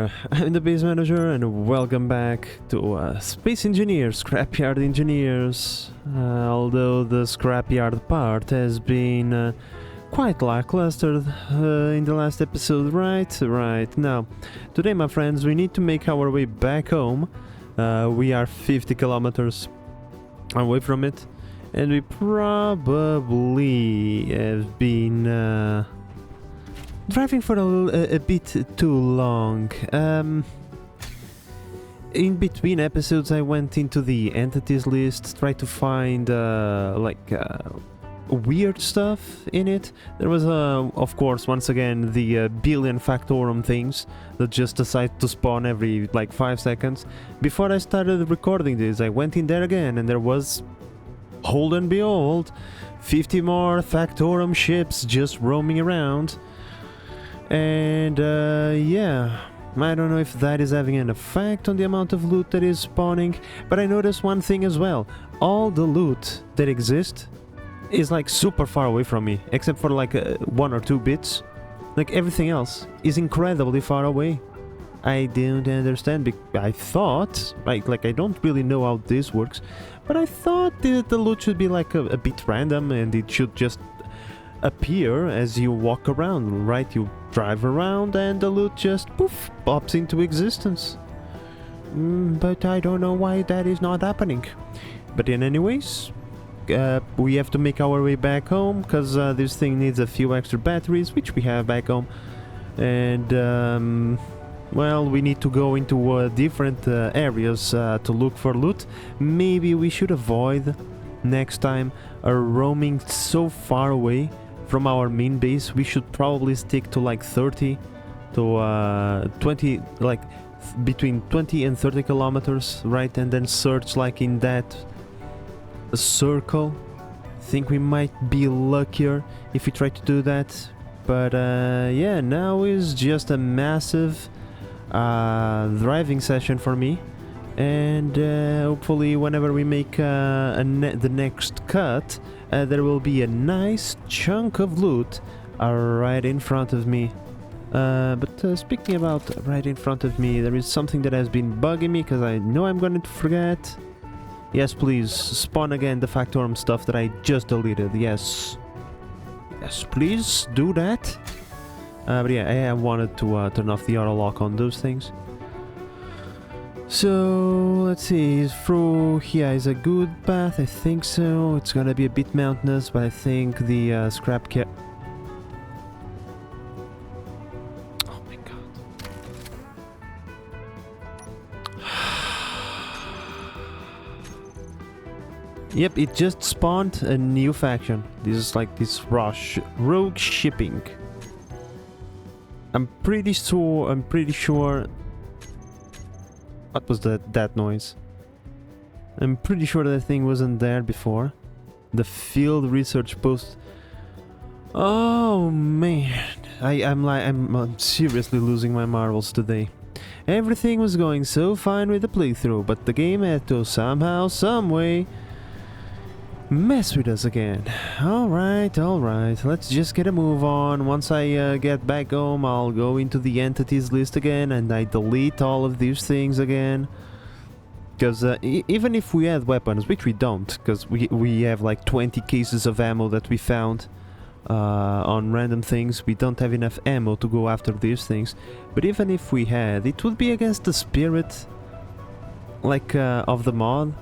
there, I'm the base manager and welcome back to Space Engineers, Scrapyard Engineers. Although the Scrapyard part has been quite lackluster in the last episode, right? Right. Now, today my friends, we need to make our way back home. We are 50 kilometers away from it, and we probably have been driving for a bit too long. In between episodes I went into the entities list, tried to find weird stuff in it. There was of course, once again, the billion factorum things that just decide to spawn every 5 seconds. Before I started recording this, I went in there again and there was, hold and behold, 50 more factorum ships just roaming around. And yeah, I don't know if that is having an effect on the amount of loot that is spawning, but I noticed one thing as well. All the loot that exists is super far away from me, except for 1 or 2 bits. Everything else is incredibly far away. I don't understand. I thought, I don't really know how this works, but I thought that the loot should be a bit random and it should just appear as you walk around, right? You drive around and the loot just poof pops into existence. But I don't know why that is not happening. But anyways, we have to make our way back home because this thing needs a few extra batteries, which we have back home. And well, we need to go into different areas to look for loot. Maybe we should avoid next time roaming so far away from our main base. We should probably stick to 30 to 20, between 20 and 30 kilometers, right? And then search in that circle. Think we might be luckier if we try to do that. But yeah, now is just a massive driving session for me. And hopefully whenever we make the next cut, there will be a nice chunk of loot right in front of me. But speaking about right in front of me, there is something that has been bugging me because I know I'm going to forget. Yes, please, spawn again the factorum stuff that I just deleted. Yes. Yes, please, do that. But yeah, I wanted to turn off the auto lock on those things. So, let's see, through here is a good path, I think so. It's gonna be a bit mountainous, but I think the scrap cat... Oh my god. Yep, it just spawned a new faction. This is this rogue shipping. I'm pretty sure... What was that noise? I'm pretty sure that thing wasn't there before. The field research post. Oh man, I'm seriously losing my marbles today. Everything was going so fine with the playthrough, but the game had to somehow, someway mess with us again. Alright, let's just get a move on. Once I get back home, I'll go into the entities list again and I delete all of these things again. Because even if we had weapons, which we don't, because we have 20 cases of ammo that we found on random things, we don't have enough ammo to go after these things. But even if we had, it would be against the spirit of the mod.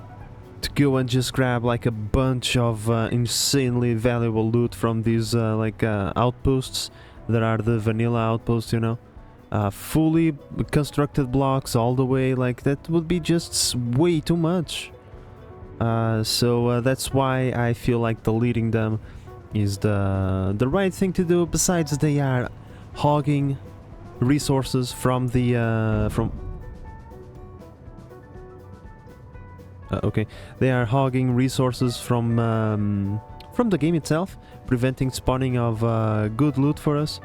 To go and just grab a bunch of insanely valuable loot from these outposts that are the vanilla outposts, you know. Fully constructed blocks all the way, that would be just way too much. So that's why I feel deleting them is the right thing to do. Besides, they are hogging resources from the okay, they are hogging resources from the game itself, preventing spawning of good loot for us.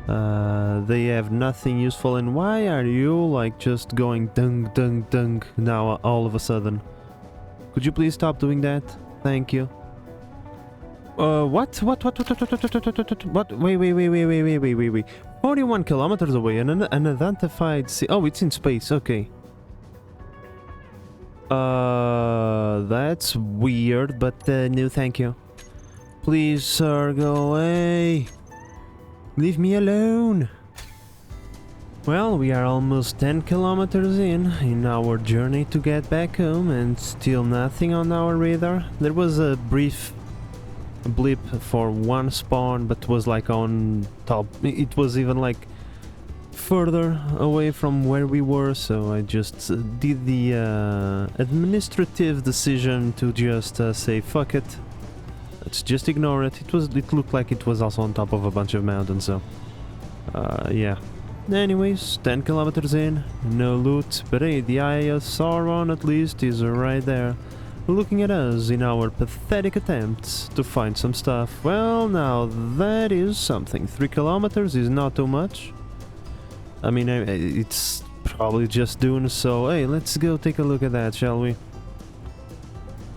They have nothing useful, and why are you just going dung dung dung now all of a sudden? Could you please stop doing that? Thank you. What? Wait. 41 kilometers away, an unidentified oh, it's in space, okay. That's weird, but no thank you. Please, sir, go away. Leave me alone. Well, we are almost 10 kilometers in our journey to get back home, and still nothing on our radar. There was a brief blip for one spawn, but was like on top. It was even like further away from where we were, so I just did the administrative decision to just say fuck it. Let's just ignore it. It looked like it was also on top of a bunch of mountains, so yeah. Anyways, 10 kilometers in, no loot, but hey, the Eye of Sauron at least is right there, looking at us in our pathetic attempts to find some stuff. Well, now that is something. 3 kilometers is not too much. I mean, it's probably just dune, so hey, let's go take a look at that, shall we?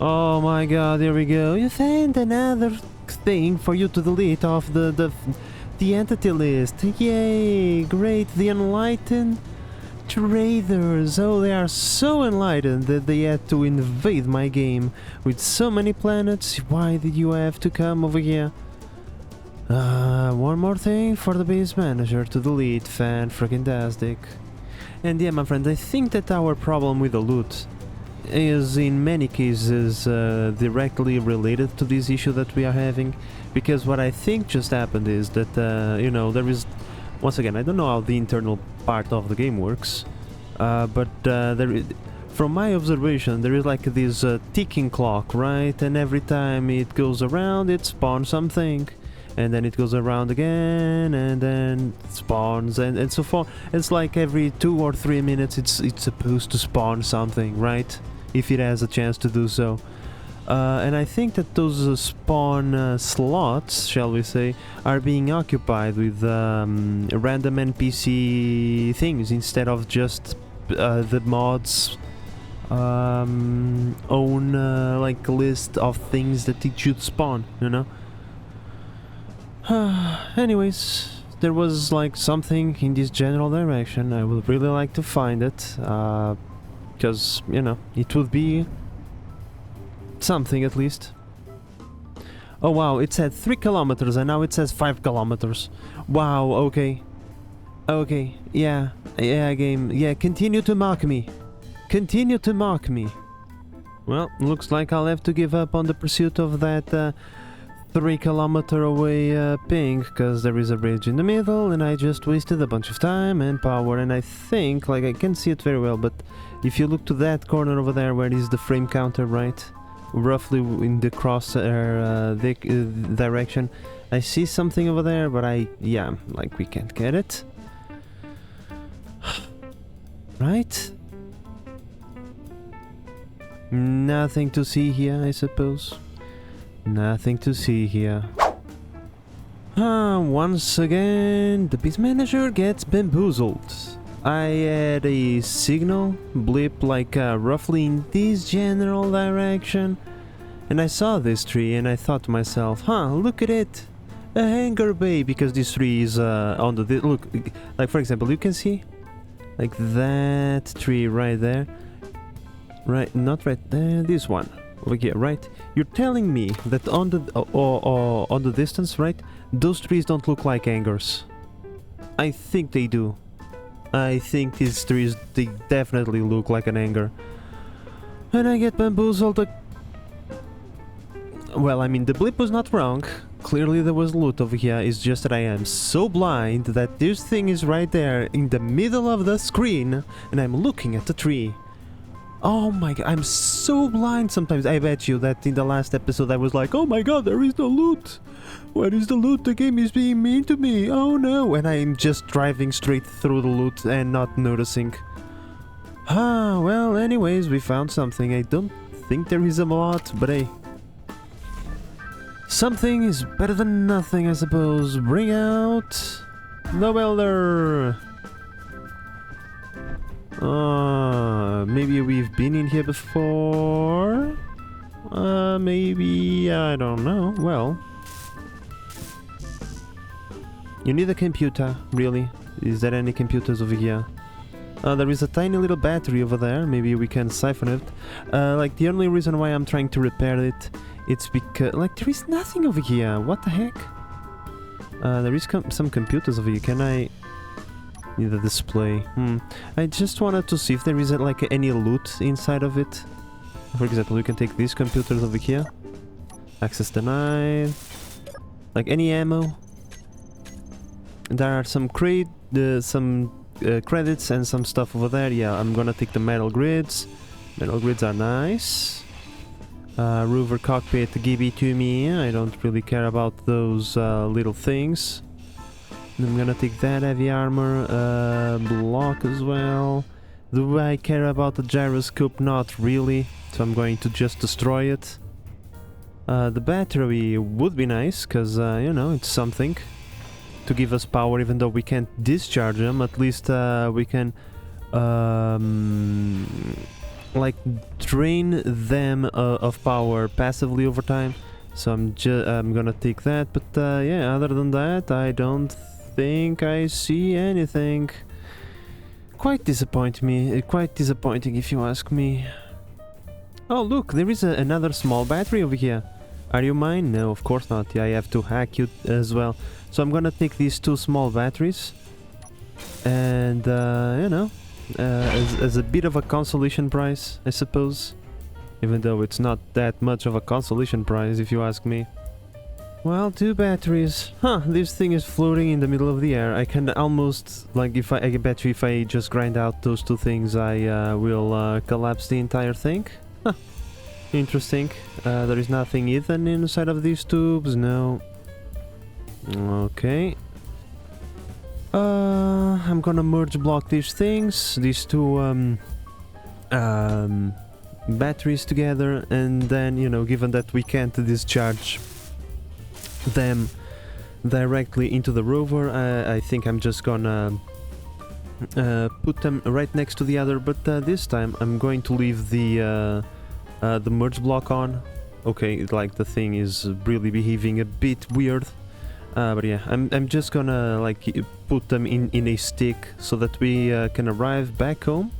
Oh my god, here we go. You found another thing for you to delete off the entity list. Yay, great. The enlightened traders. Oh, they are so enlightened that they had to invade my game with so many planets. Why did you have to come over here? One more thing for the base manager to delete. Fan-freaking-tastic. And yeah, my friend, I think that our problem with the loot is in many cases directly related to this issue that we are having, because what I think just happened is that you know, there is, once again, I don't know how the internal part of the game works, but there is, from my observation, there is like this ticking clock, right? And every time it goes around, it spawns something, and then it goes around again, and then it spawns, and so forth. It's like every 2 or 3 minutes it's supposed to spawn something, right? If it has a chance to do so. And I think that those spawn slots, shall we say, are being occupied with random NPC things instead of just the mods own like list of things that it should spawn, you know? Anyways, there was like something in this general direction. I would really like to find it, because, you know, it would be something at least. Oh wow, it said 3 kilometers and now it says 5 kilometers. Wow, okay. Okay, yeah, game, yeah, continue to mock me. Continue to mock me. Well, looks like I'll have to give up on the pursuit of that 3 kilometer away ping, because there is a bridge in the middle and I just wasted a bunch of time and power, and I think, like, I can see it very well, but if you look to that corner over there where is the frame counter, right? Roughly in the crosshair direction, I see something over there, but yeah, like, we can't get it. Right? Nothing to see here, I suppose. Nothing to see here. Once again, the base manager gets bamboozled. I had a signal blip like roughly in this general direction, and I saw this tree and I thought to myself, huh, look at it, a hangar bay, because this tree is on the look, like for example, you can see like that tree right there, right, not right there, this one over here, right? You're telling me that on the on the distance, right, those trees don't look like hangars? I think they do. I think these trees, they definitely look like an hangar. And I get bamboozled. Well, I mean, the blip was not wrong. Clearly there was loot over here. It's just that I am so blind that this thing is right there in the middle of the screen and I'm looking at the tree. Oh my god, I'm so blind sometimes. I bet you that in the last episode I was like, oh my god, there is no loot. Where is the loot? The game is being mean to me. Oh no. And I'm just driving straight through the loot and not noticing. Well, anyways, we found something. I don't think there is a lot, but hey. Something is better than nothing, I suppose. Bring out the welder. Maybe we've been in here before? Maybe, I don't know. Well, You need a computer, really. Is there any computers over here? There is a tiny little battery over there. Maybe we can siphon it. Like, the only reason why I'm trying to repair it, it's because... Like, there is nothing over here. What the heck? There is some computers over here. Can I... Need a display. I just wanted to see if there is, like, any loot inside of it. For example, we can take these computers over here. Access denied. Like, any ammo. There are some credits and some stuff over there. Yeah, I'm gonna take the metal grids. Metal grids are nice. Rover cockpit, give it to me. I don't really care about those little things. I'm gonna take that heavy armor block as well. Do I care about the gyroscope? Not really. So I'm going to just destroy it. The battery would be nice, because, you know, it's something to give us power, even though we can't discharge them. At least we can, like, drain them of power passively over time. So I'm gonna take that. But, yeah, other than that, I don't think I see anything. Quite disappointing if you ask me. Oh, look, there is another small battery over here. Are you mine? No, of course not. Yeah, I have to hack you as well. So I'm gonna take these two small batteries. And, you know, as a bit of a consolation prize, I suppose. Even though it's not that much of a consolation prize, if you ask me. Well, two batteries. Huh, this thing is floating in the middle of the air. I can almost, like, I bet you if I just grind out those two things, I will collapse the entire thing. Huh, interesting. There is nothing hidden inside of these tubes, no. Okay. I'm gonna merge block these things, these two batteries together, and then, you know, given that we can't discharge them directly into the rover, I think I'm just gonna put them right next to the other, but this time I'm going to leave the merge block on. Okay, like, the thing is really behaving a bit weird, but yeah, I'm just gonna, like, put them in a stick so that we can arrive back home.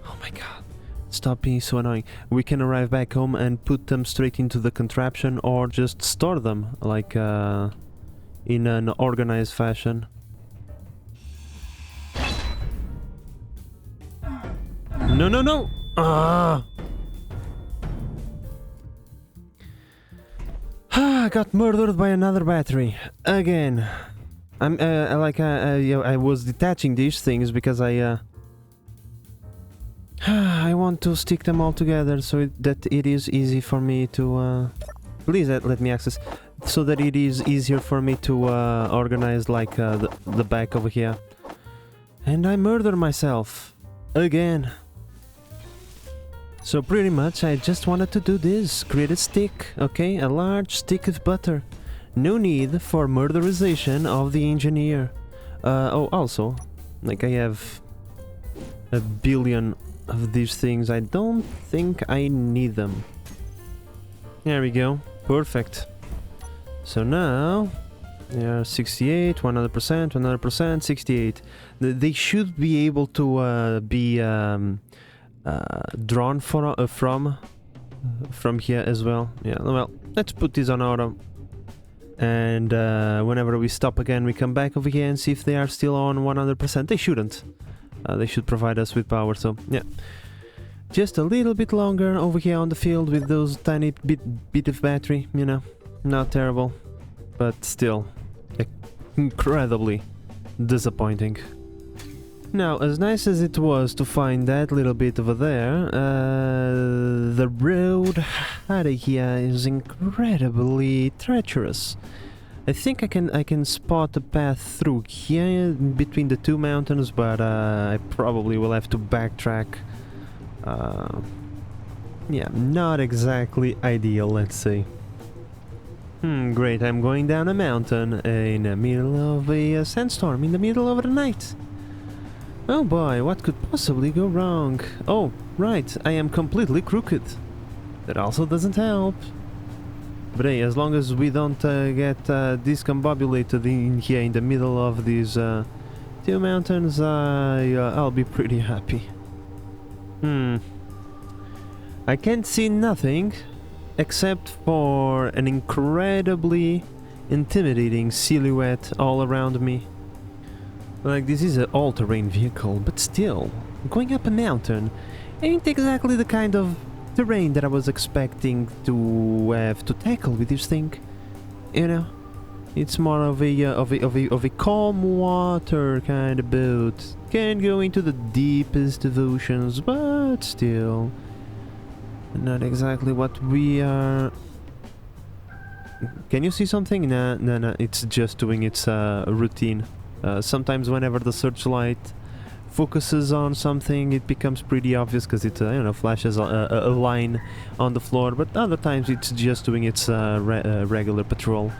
Oh my god, stop being so annoying. We can arrive back home and put them straight into the contraption, or just store them, like, in an organized fashion. No, no, no! Ah! I got murdered by another battery. Again. I'm, I was detaching these things because I want to stick them all together so that it is easy for me to, please let me access, so that it is easier for me to organize, like, the back over here. And I murder myself. Again. So pretty much I just wanted to do this, create a stick, okay, a large stick of butter. No need for murderization of the engineer. Oh, also, like, I have a billion of these things. I don't think I need them. There we go, perfect. So now, they are 68, 100%, 100%, 68. They should be able to be drawn from here as well. Yeah, well, let's put this on auto. And whenever we stop again, we come back over here and see if they are still on 100%. They shouldn't. They should provide us with power, so yeah. Just a little bit longer over here on the field with those tiny bit of battery, you know. Not terrible, but still incredibly disappointing. Now, as nice as it was to find that little bit over there, the road out of here is incredibly treacherous. I think I can spot a path through here between the two mountains, but I probably will have to backtrack. Yeah, not exactly ideal, let's say. Great, I'm going down a mountain in the middle of a sandstorm, in the middle of the night. Oh boy, what could possibly go wrong? Oh, right, I am completely crooked. That also doesn't help. But hey, as long as we don't get discombobulated in here in the middle of these two mountains, I'll be pretty happy. I can't see nothing except for an incredibly intimidating silhouette all around me. Like, this is an all-terrain vehicle, but still, going up a mountain ain't exactly the kind of terrain that I was expecting to have to tackle with this thing. You know, it's more of a calm water kind of boat. Can't go into the deepest of oceans, but still, not exactly what we are. Can you see something? No, it's just doing its routine. Sometimes whenever the searchlight focuses on something, it becomes pretty obvious because it flashes a line on the floor, but other times it's just doing its regular patrol.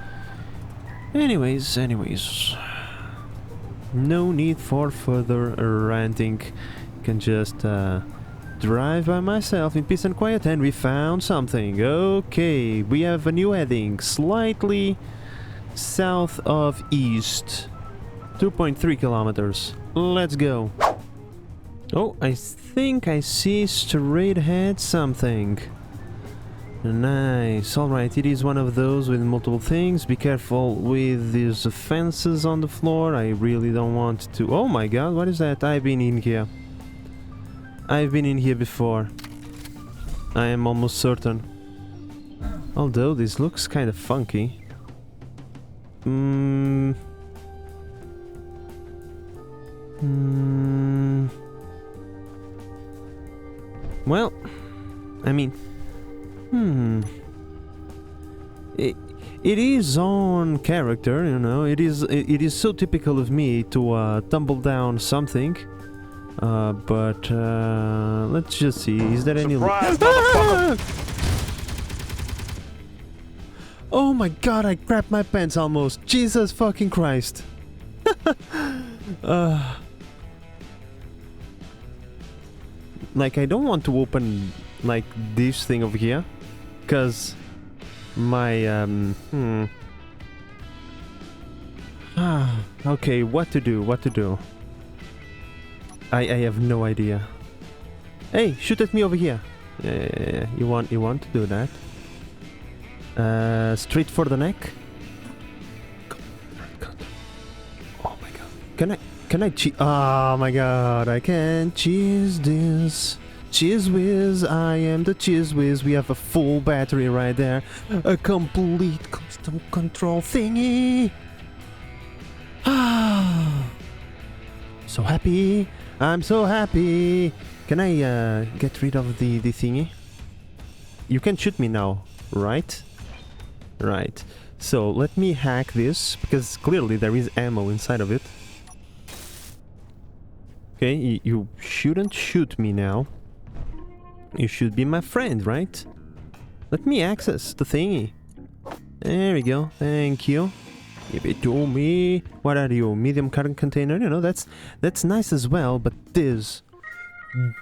Anyways, no need for further ranting. Can just drive by myself in peace and quiet, and we found something. Okay, we have a new heading, slightly south of east, 2.3 kilometers. Let's go. Oh, I think I see straight ahead something. Nice. Alright, it is one of those with multiple things. Be careful with these fences on the floor. I really don't want to... Oh my god, what is that? I've been in here. I've been in here before. I am almost certain. Although this looks kind of funky. Well, I mean, it is on character, you know. It is so typical of me to tumble down something. But let's just see. Is there any? Oh my god! I crapped my pants almost. Jesus fucking Christ! Like, I don't want to open like this thing over here, cause my okay, what to do? I have no idea. Hey, shoot at me over here. Yeah. You want to do that? Straight for the neck. Oh my god. Can I cheese? Oh my god, I can't cheese this. Cheese whiz, I am the cheese whiz. We have a full battery right there. A complete custom control thingy. So happy. I'm so happy. Can I get rid of the thingy? You can shoot me now, right? Right. So let me hack this, because clearly there is ammo inside of it. Okay, you shouldn't shoot me now. You should be my friend, right? Let me access the thingy. There we go. Thank you. Give it to me. What are you? Medium current container? You know, that's nice as well, but this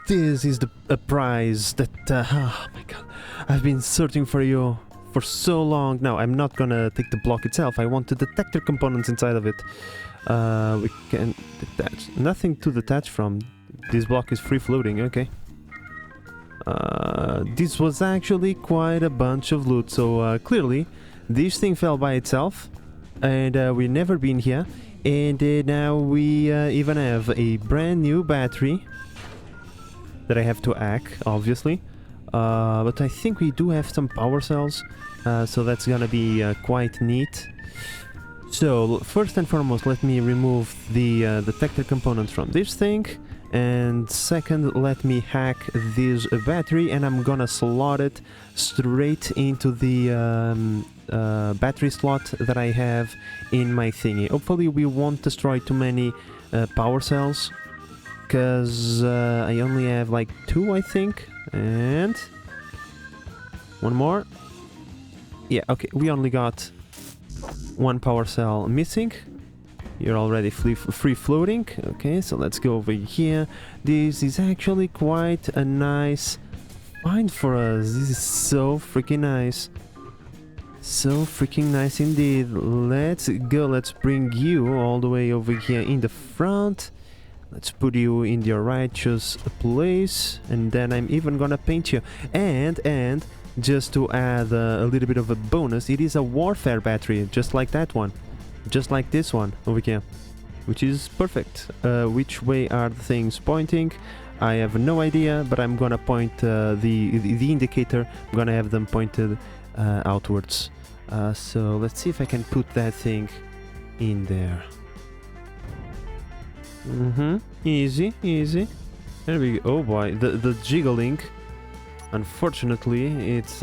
is a prize that... oh my god. I've been searching for you for so long. Now, I'm not gonna take the block itself. I want the detector components inside of it. We can detach. Nothing to detach from. This block is free floating, okay. This was actually quite a bunch of loot, so clearly this thing fell by itself, and we've never been here, and now we even have a brand new battery that I have to hack, obviously, but I think we do have some power cells, so that's gonna be quite neat. So first and foremost, let me remove the detector components from this thing. And second, let me hack this battery, and I'm gonna slot it straight into the battery slot that I have in my thingy. Hopefully we won't destroy too many power cells, because I only have like 2, I think. And one more. Yeah, okay, we only got 1 power cell missing. You're already free floating. Okay, so let's go over here. This is actually quite a nice find for us. This is so freaking nice. So freaking nice indeed. Let's go, let's bring you all the way over here in the front. Let's put you in your righteous place, and then I'm even gonna paint you. And just to add a little bit of a bonus, it is a warfare battery, just like that one. Just like this one over here. Which is perfect. Which way are the things pointing? I have no idea, but I'm gonna point the indicator. I'm gonna have them pointed outwards. So let's see if I can put that thing in there. Easy, easy. There we go. Oh boy, the jiggling. Unfortunately, it's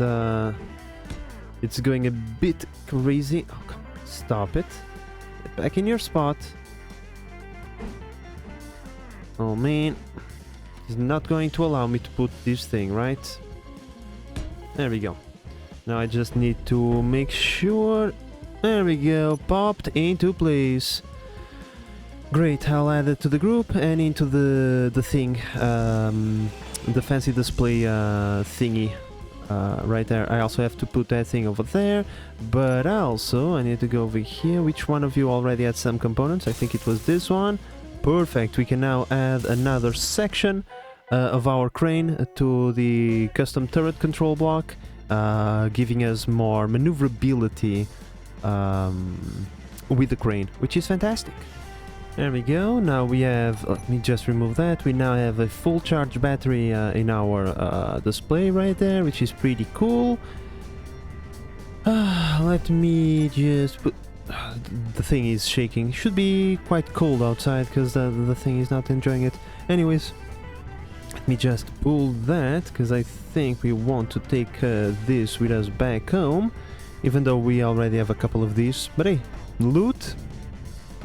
going a bit crazy. Oh come on, stop it! Get back in your spot. Oh man, it's not going to allow me to put this thing right. There we go. Now I just need to make sure. There we go, popped into place. Great, I'll add it to the group and into the thing, the fancy display thingy right there. I also have to put that thing over there, but also I need to go over here. Which one of you already had some components? I think it was this one. Perfect, we can now add another section of our crane to the custom turret control block, giving us more maneuverability with the crane, which is fantastic. There we go. Now we have, let me just remove that. We now have a full charge battery in our display right there, which is pretty cool. Let me just put, the thing is shaking. Should be quite cold outside because the thing is not enjoying it. Anyways, let me just pull that because I think we want to take this with us back home, even though we already have a couple of these. But hey, loot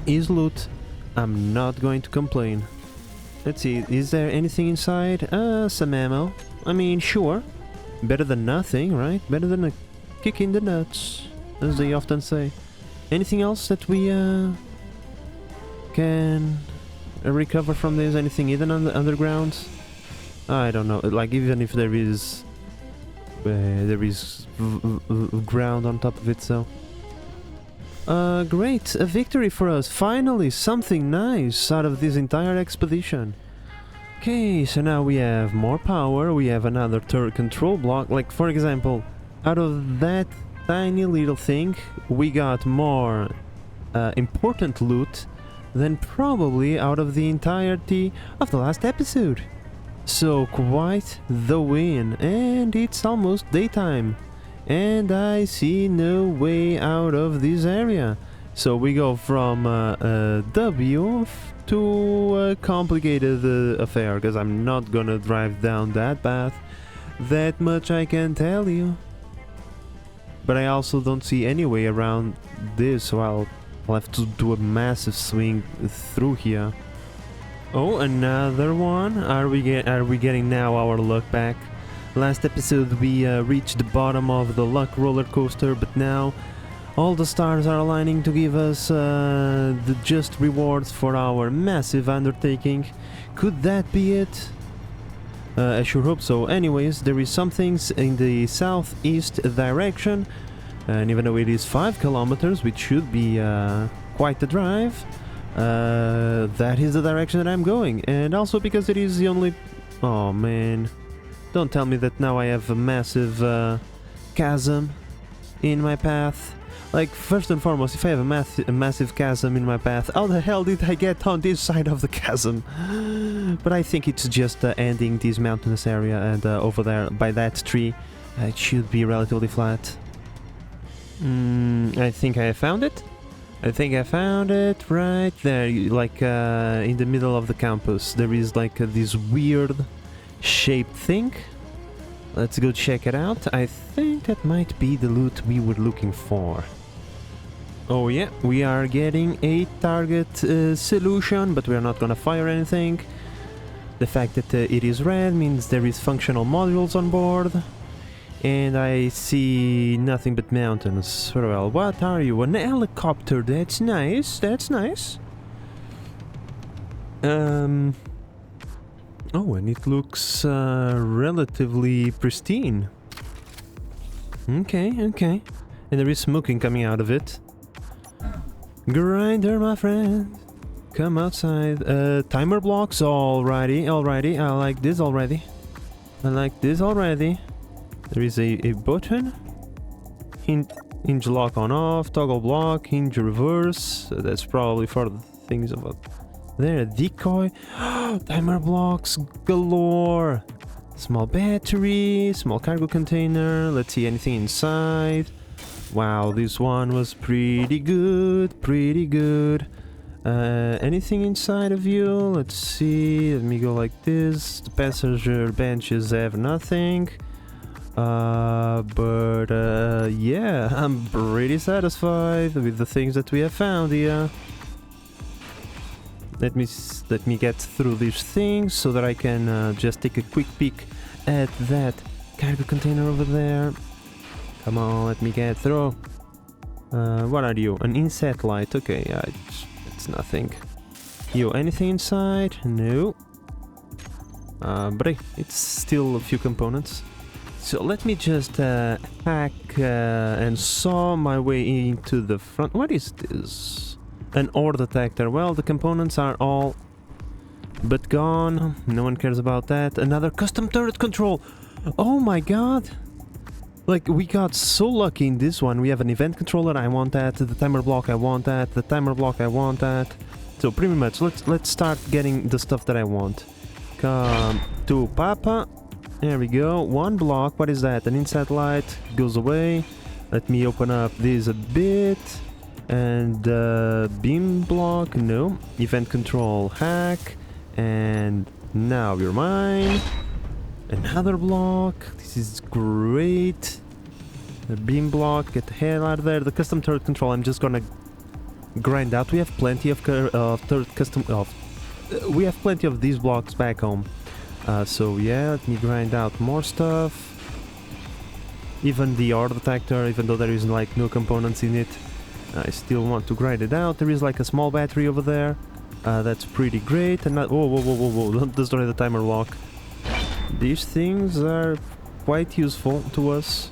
is loot. I'm not going to complain. Let's see, is there anything inside? Some ammo. I mean, sure. Better than nothing, right? Better than a kick in the nuts, as they often say. Anything else that we can recover from this? Anything hidden on the underground? I don't know. Like, even if there is ground on top of it, so... great, a victory for us. Finally, something nice out of this entire expedition. Okay, so now we have more power, we have another turret control block. Like, for example, out of that tiny little thing, we got more important loot than probably out of the entirety of the last episode. So, quite the win, and it's almost daytime. And I see no way out of this area. So we go from a W to a complicated affair, because I'm not gonna drive down that path. That much I can tell you. But I also don't see any way around this, so I'll have to do a massive swing through here. Oh, another one. Are we getting now our luck back? Last episode we reached the bottom of the luck roller coaster, but now all the stars are aligning to give us the just rewards for our massive undertaking. Could that be it? I sure hope so. Anyways, there is some things in the southeast direction, and even though it is 5 kilometers, which should be quite the drive, that is the direction that I'm going. And also because it is the only... Oh man... Don't tell me that now I have a massive chasm in my path. Like, first and foremost, if I have a massive chasm in my path, how the hell did I get on this side of the chasm? But I think it's just ending this mountainous area, and over there by that tree it should be relatively flat. I think I found it. I think I found it right there, like in the middle of the campus. There is like this weird shaped thing. Let's go check it out. I think that might be the loot we were looking for. Oh yeah, we are getting a target solution, but we are not gonna fire anything. The fact that it is red means there is functional modules on board. And I see nothing but mountains. Well, what are you? An helicopter. That's nice. That's nice. Oh, and it looks relatively pristine. Okay, okay. And there is smoking coming out of it. Grinder, my friend. Come outside. Timer blocks. Alrighty. I like this already. There is a button. Hinge lock on off. Toggle block. Hinge reverse. That's probably for the things about there. Decoy. Timer blocks galore. Small battery. Small cargo container. Let's see anything inside. Wow, this one was pretty good. Anything inside of you? Let's see. Let me go like this. The passenger benches have nothing. Yeah, I'm pretty satisfied with the things that we have found here. Let me get through these things so that I can just take a quick peek at that cargo container over there. Come on, let me get through. What are you? An inset light. Okay, it's nothing. You, anything inside? No. But hey, it's still a few components. So let me just hack and saw my way into the front. What is this? An ore detector. Well, the components are all but gone. No one cares about that. Another custom turret control. Oh my god. Like, we got so lucky in this one. We have an event controller, I want that. The timer block, I want that. The timer block, I want that. So pretty much, let's start getting the stuff that I want. Come to Papa. There we go. One block. What is that? An inside light. Goes away. Let me open up this a bit. And beam block. No. Event control. Hack. And now you're mine. Another block. This is great. The beam block. Get the hell out of there. The custom turret control. I'm just gonna grind out. We have plenty of turret custom. We have plenty of these blocks back home. So yeah, let me grind out more stuff. Even the ore detector, even though there is like no components in it, I still want to grind it out. There is like a small battery over there. That's pretty great. And whoa! Don't destroy the timer lock. These things are quite useful to us.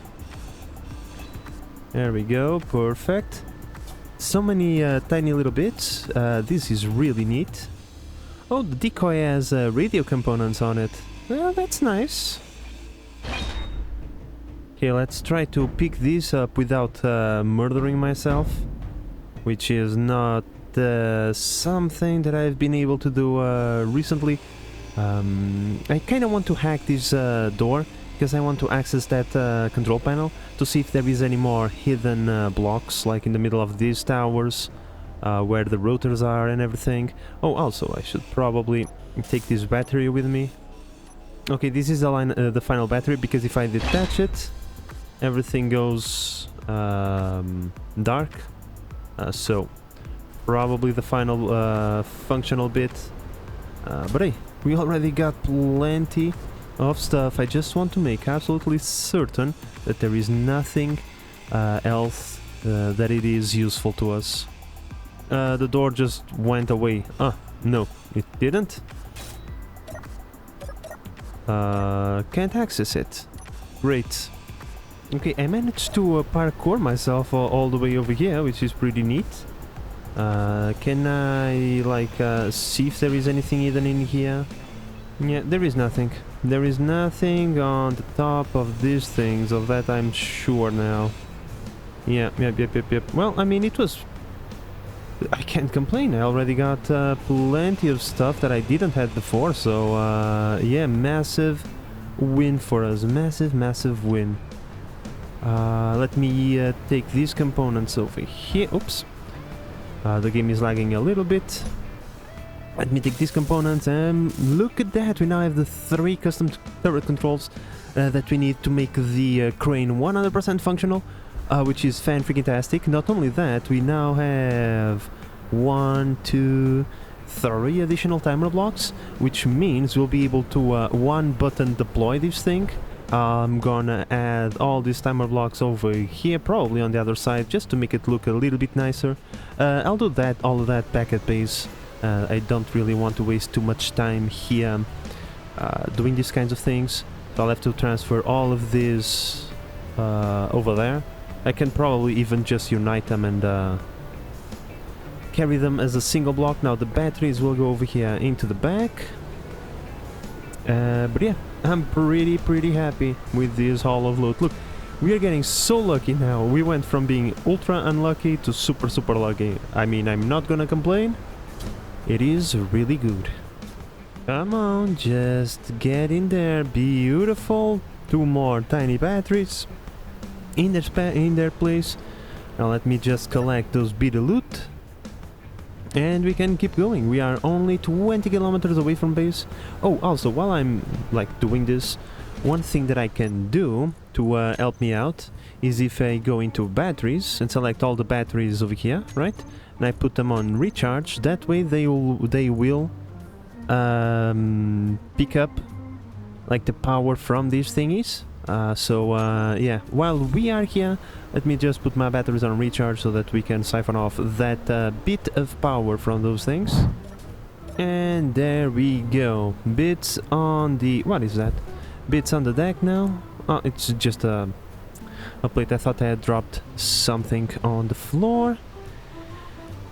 There we go, perfect. So many tiny little bits. This is really neat. Oh, the decoy has radio components on it. Well, that's nice. Okay, let's try to pick this up without murdering myself, which is not something that I've been able to do recently. I kind of want to hack this door because I want to access that control panel to see if there is any more hidden blocks, like in the middle of these towers. Where the rotors are and everything. Oh, also, I should probably take this battery with me. Okay, this is the final battery, because if I detach it, everything goes dark. So, probably the final functional bit. But hey, we already got plenty of stuff. I just want to make absolutely certain that there is nothing else that it is useful to us. The door just went away. No, it didn't. Can't access it. Great. Okay, I managed to parkour myself all the way over here, which is pretty neat. Can I, like, see if there is anything hidden in here? Yeah, there is nothing. There is nothing on the top of these things, of that I'm sure now. Yep. Well, I mean, it was... I can't complain. I already got plenty of stuff that I didn't have before, so yeah, massive win for us. Massive win. Let me take these components over here. Oops. The game is lagging a little bit. Let me take these components and look at that. We now have the 3 custom turret controls that we need to make the crane 100% functional. Which is fan-freaking-tastic. Not only that, we now have 1, 2, 3 additional timer blocks, which means we'll be able to one-button deploy this thing. I'm gonna add all these timer blocks over here, probably on the other side, just to make it look a little bit nicer. I'll do all of that back at base. I don't really want to waste too much time here doing these kinds of things. So I'll have to transfer all of this over there. I can probably even just unite them and carry them as a single block. Now the batteries will go over here into the back. But yeah, I'm pretty happy with this haul of loot. Look, we are getting so lucky now. We went from being ultra unlucky to super lucky. I mean, I'm not gonna complain. It is really good. Come on, just get in there. Beautiful. 2 more tiny batteries in their place. Now let me just collect those bit of loot. And we can keep going. We are only 20 kilometers away from base. Oh, also, while I'm like doing this, one thing that I can do to help me out is if I go into batteries and select all the batteries over here, right? And I put them on recharge. That way they will pick up like the power from these thingies. Yeah, while we are here, let me just put my batteries on recharge so that we can siphon off that bit of power from those things. And there we go. Bits on the... what is that? Bits on the deck now. Oh, it's just a plate. I thought I had dropped something on the floor.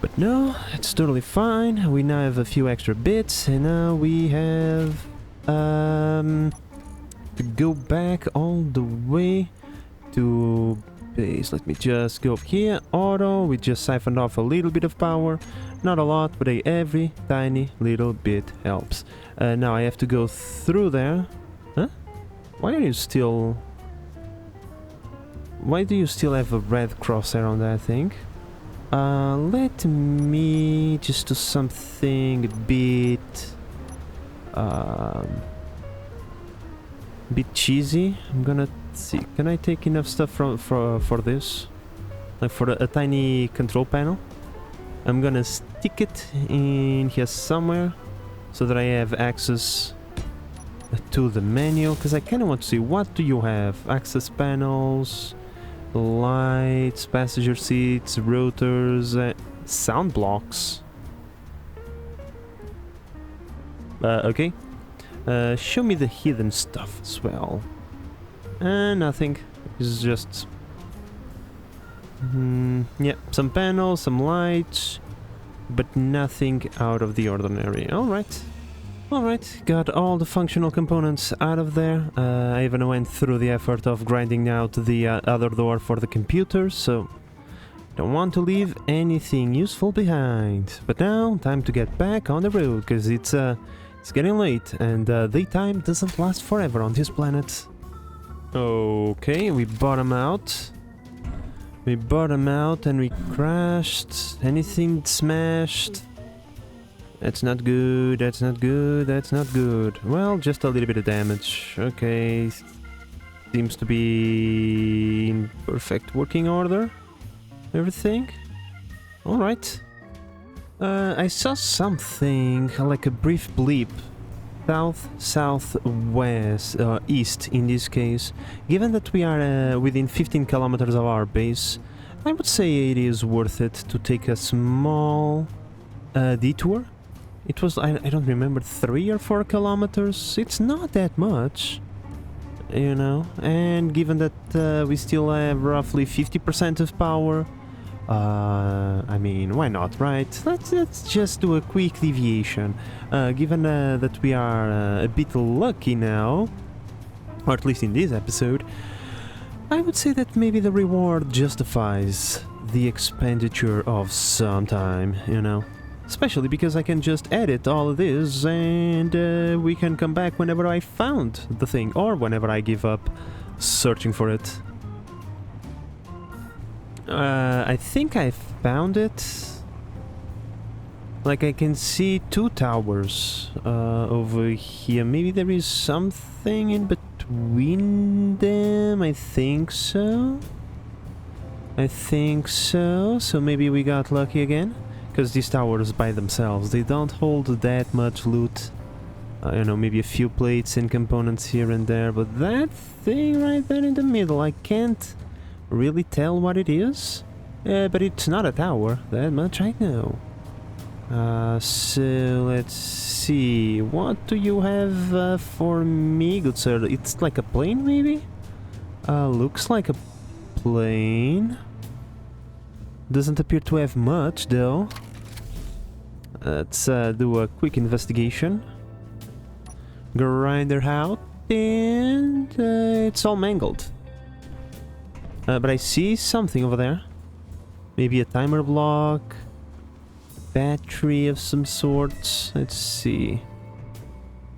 But no, it's totally fine. We now have a few extra bits, and now we have... to go back all the way to base. Let me just go up here. Auto. We just siphoned off a little bit of power. Not a lot, but every tiny little bit helps. Now I have to go through there. Huh? Why are you still... why do you still have a red crosshair on that thing? Let me just do something a bit... bit cheesy. I'm gonna see. Can I take enough stuff for this? Like for a tiny control panel? I'm gonna stick it in here somewhere so that I have access to the menu, because I kind of want to see what do you have. Access panels, lights, passenger seats, rotors, sound blocks. Okay. Show me the hidden stuff as well. Nothing. It's just... yeah, some panels, some lights, but nothing out of the ordinary. Alright. Alright, got all the functional components out of there. I even went through the effort of grinding out the other door for the computer, so... don't want to leave anything useful behind. But now, time to get back on the road, because it's getting late, and daytime doesn't last forever on this planet. Okay, we bottom out. We bottom out and we crashed. Anything smashed? That's not good, that's not good, that's not good. Well, just a little bit of damage. Okay. Seems to be in perfect working order. Everything. Alright. I saw something, like a brief bleep. Southwest, east in this case. Given that we are within 15 kilometers of our base, I would say it is worth it to take a small detour. It was, I don't remember, 3 or 4 kilometers. It's not that much, you know. And given that we still have roughly 50% of power, I mean, why not, right? Let's just do a quick deviation. Given that we are a bit lucky now, or at least in this episode, I would say that maybe the reward justifies the expenditure of some time, you know. Especially because I can just edit all of this and we can come back whenever I found the thing, or whenever I give up searching for it. I think I found it. Like, I can see 2 towers over here. Maybe there is something in between them. I think so. I think so. So maybe we got lucky again. Because these towers by themselves, they don't hold that much loot. I don't know, maybe a few plates and components here and there. But that thing right there in the middle, I can't really tell what it is. But it's not a tower, that much I know. So let's see. What do you have for me, good sir? It's like a plane, maybe? Looks like a plane. Doesn't appear to have much though. Let's do a quick investigation. Grinder out, and it's all mangled. But I see something over there. Maybe a timer block. Battery of some sort. Let's see.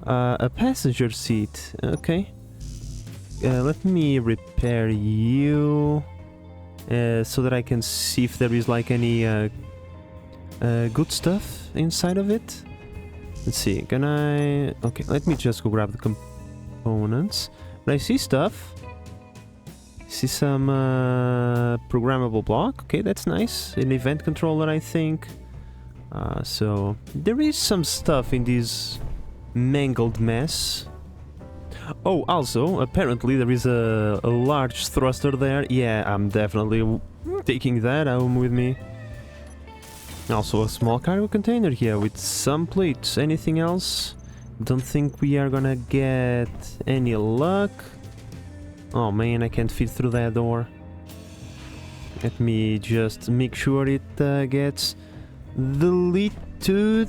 A passenger seat. Okay. Let me repair you. So that I can see if there is like any good stuff inside of it. Let's see, can I... Okay, let me just go grab the components. But I see stuff. See some programmable block. Okay, that's nice. An event controller, I think. So there is some stuff in this mangled mess. Oh, also, apparently there is a large thruster there. Yeah, I'm definitely taking that home with me. Also a small cargo container here with some plates. Anything else? Don't think we are gonna get any luck. Oh man, I can't fit through that door. Let me just make sure it gets deleted.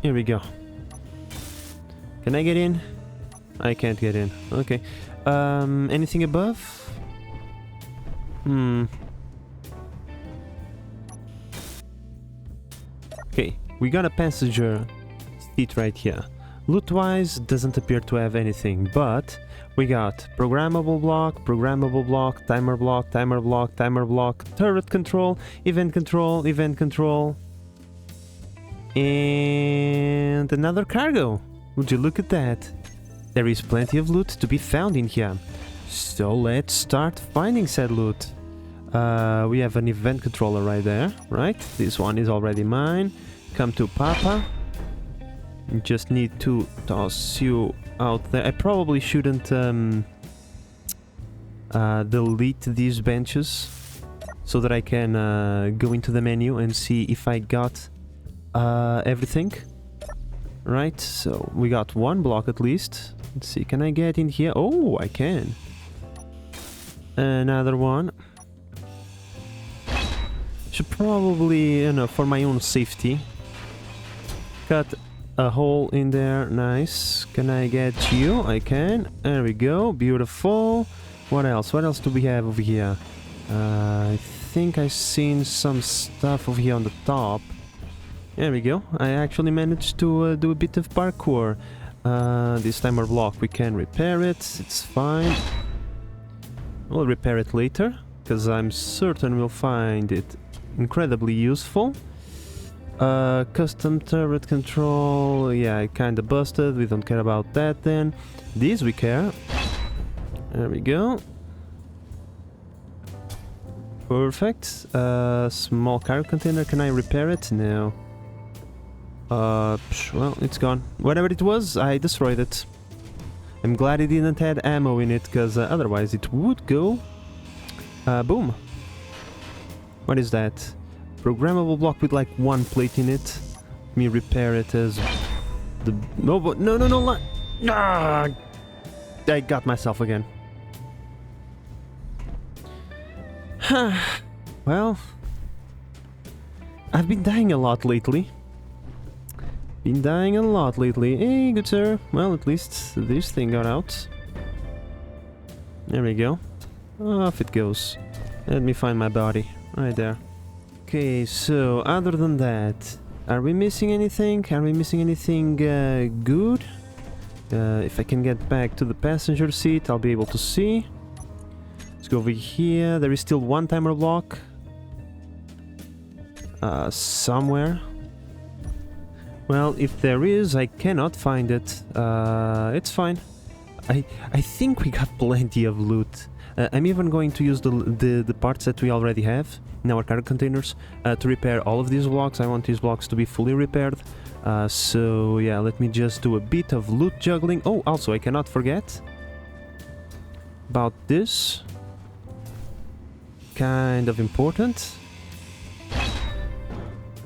Here we go. Can I get in? I can't get in. Okay. Anything above? Okay, we got a passenger seat right here. Loot-wise, doesn't appear to have anything, but we got programmable block, timer block, timer block, turret control, event control, and another cargo. Would you look at that? There is plenty of loot to be found in here. So let's start finding said loot. We have an event controller right there, right? This one is already mine. Come to Papa. Just need to toss you out there. I probably shouldn't delete these benches so that I can go into the menu and see if I got everything. Right, so we got one block at least. Let's see, can I get in here? Oh, I can. Another one. Should probably, you know, for my own safety, cut a hole in there. Nice. Can I get you? I can. There we go. Beautiful. What else? What else do we have over here? I think I've seen some stuff over here on the top. There we go. I actually managed to do a bit of parkour. This timer block, we can repair it. It's fine. We'll repair it later, because I'm certain we'll find it incredibly useful. Custom turret control. Yeah, kinda busted. We don't care about that then. These we care. There we go. Perfect. Small cargo container. Can I repair it? No. Well, it's gone. Whatever it was, I destroyed it. I'm glad it didn't have ammo in it, because otherwise it would go. Boom. What is that? Programmable block with like one plate in it. Let me repair it as the... No. Ah, I got myself again. Well, I've been dying a lot lately. Hey, good sir. Well, at least this thing got out. There we go. Off it goes. Let me find my body. Right there. Okay, so other than that, are we missing anything? Good? If I can get back to the passenger seat, I'll be able to see. Let's go over here. There is still one timer block. Somewhere. Well, if there is, I cannot find it. It's fine. I think we got plenty of loot. I'm even going to use the parts that we already have in our cargo containers to repair all of these blocks. I want these blocks to be fully repaired. So yeah, let me just do a bit of loot juggling. Oh, also I cannot forget about this. Kind of important.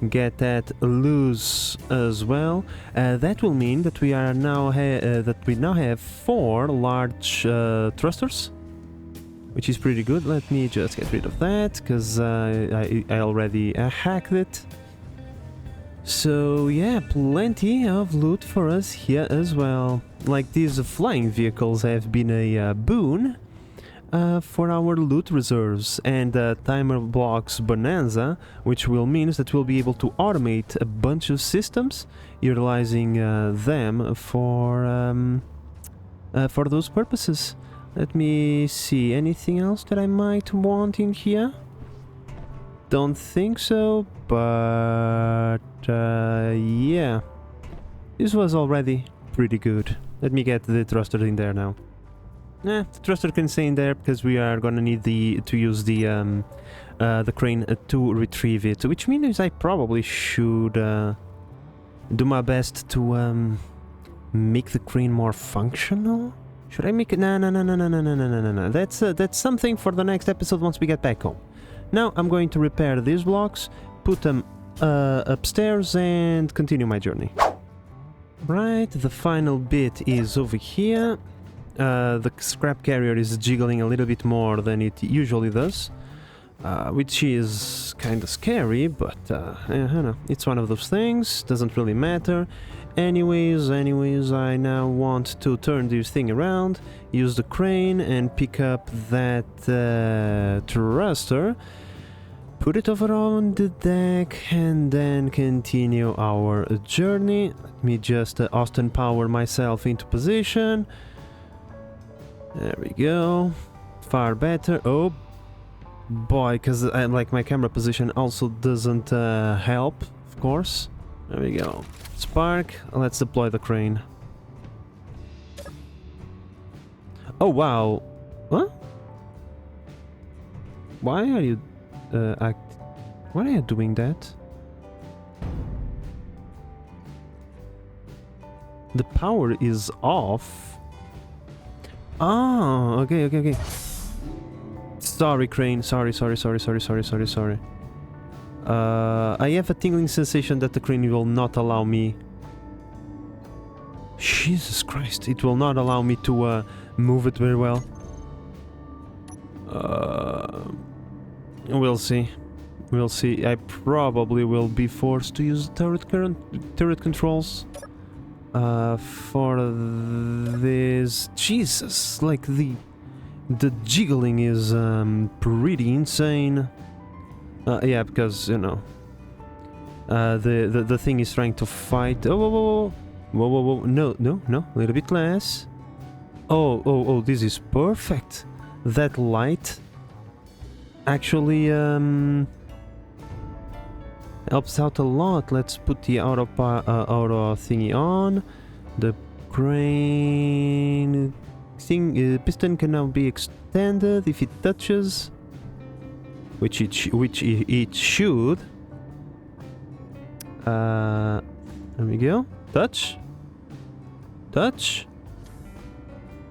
Get that loose as well. That will mean that we are now now have 4 large thrusters. which is pretty good. Let me just get rid of that, because I already hacked it. So yeah, plenty of loot for us here as well. Like, these flying vehicles have been a boon for our loot reserves, and timer blocks bonanza, which will means that we'll be able to automate a bunch of systems, utilizing them for those purposes. Let me see, anything else that I might want in here? Don't think so, but yeah, this was already pretty good. Let me get the thruster in there now. The thruster can stay in there because we are gonna need to use the crane to retrieve it, which means I probably should do my best to make the crane more functional. Should I make it? No. That's something for the next episode once we get back home. Now I'm going to repair these blocks, put them upstairs, and continue my journey. Right, the final bit is over here. The scrap carrier is jiggling a little bit more than it usually does, which is kind of scary, but I don't know, it's one of those things, doesn't really matter. Anyways, I now want to turn this thing around, use the crane and pick up that thruster, put it over on the deck, and then continue our journey. Let me just Austin power myself into position. There we go. Far better. Oh boy, because like my camera position also doesn't help, of course. There we go. Spark. Let's deploy the crane. Oh wow. What? Why are you why are you doing that? The power is off. Ah, okay. Sorry, crane. Sorry. I have a tingling sensation that the crane will not allow me. Jesus Christ, it will not allow me to move it very well. We'll see. I probably will be forced to use turret controls for this. Jesus, like the jiggling is pretty insane. Yeah, because you know the thing is trying to fight. Whoa! No, a little bit less. Oh, this is perfect. That light actually helps out a lot. Let's put the auto thingy on. The crane piston can now be extended if it touches, which it should. There we go. Touch.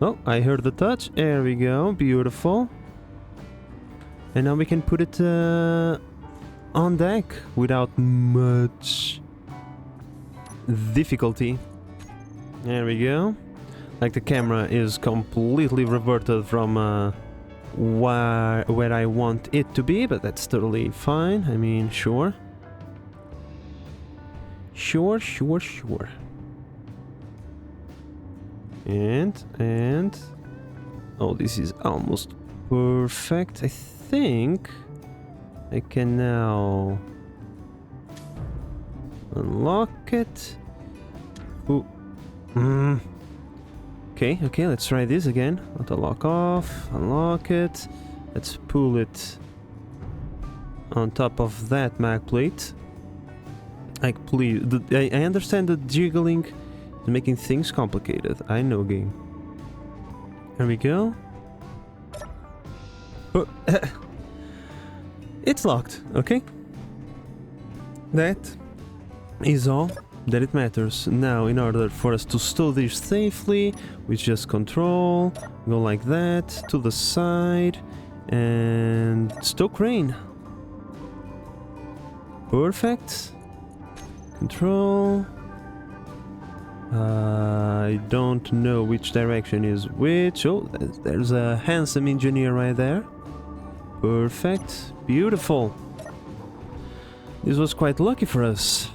Oh, I heard the touch. There we go. Beautiful. And now we can put it on deck without much difficulty. There we go. Like, the camera is completely reverted from where I want it to be, but that's totally fine. I mean, sure. And oh, this is almost perfect. I think I can now unlock it. Ooh. Okay, let's try this again. Auto lock off, unlock it. Let's pull it on top of that mag plate. Like, please, I understand that jiggling is making things complicated. I know, game. There we go. Oh, it's locked, okay? That is all that it matters. Now, in order for us to stow this safely, we just control, go like that, to the side, and stow crane. Perfect. Control. I don't know which direction is which. Oh, there's a handsome engineer right there. Perfect. Beautiful. This was quite lucky for us.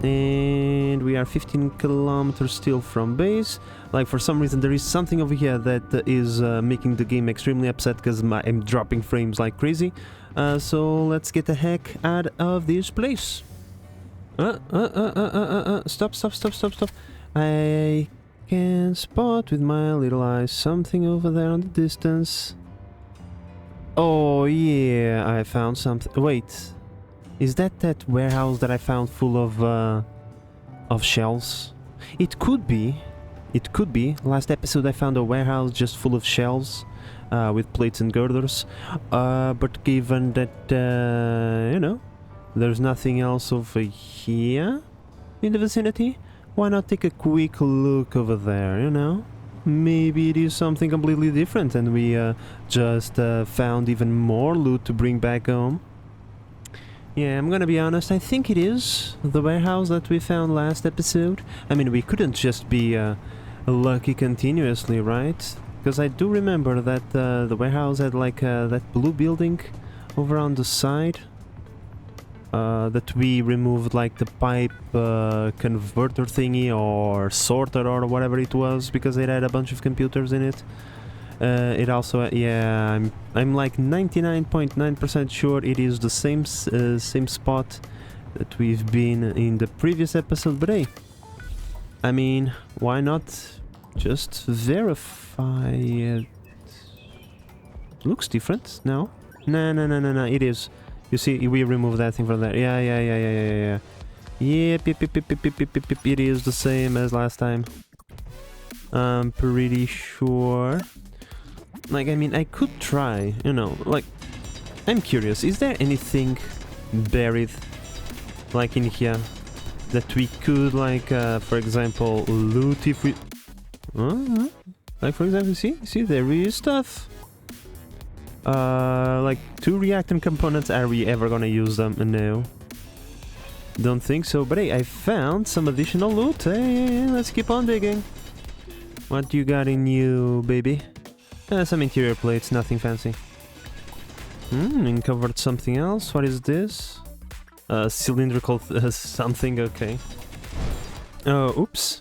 And we are 15 kilometers still from base. Like, for some reason there is something over here that is making the game extremely upset because I'm dropping frames like crazy. So let's get the heck out of this place. Stop. I can spot with my little eyes something over there on the distance. Oh yeah, I found something. Wait, is that warehouse that I found full of shells? It could be. It could be. Last episode I found a warehouse just full of shells with plates and girders. But given that, you know, there's nothing else over here in the vicinity, why not take a quick look over there, you know? Maybe it is something completely different and we just found even more loot to bring back home. Yeah, I'm gonna be honest, I think it is the warehouse that we found last episode. I mean, we couldn't just be lucky continuously, right? Because I do remember that the warehouse had like that blue building over on the side. That we removed like the pipe converter thingy or sorter or whatever it was because it had a bunch of computers in it. It also, yeah, I'm like 99.9% sure it is the same spot that we've been in the previous episode. But hey, I mean, why not just verify it? Looks different now. No, it is. You see, we removed that thing from there. Yeah. Yep, it is the same as last time. I'm pretty sure. Like, I mean, I could try, you know, like, I'm curious, is there anything buried, like, in here, that we could, like, for example, loot if we... like, for example, see, there is stuff. Like 2 reactant components, are we ever gonna use them? No. Don't think so, but hey, I found some additional loot. Hey, let's keep on digging. What do you got in you, baby? Some interior plates, nothing fancy. Uncovered something else. What is this? Cylindrical something, okay. Oh, oops.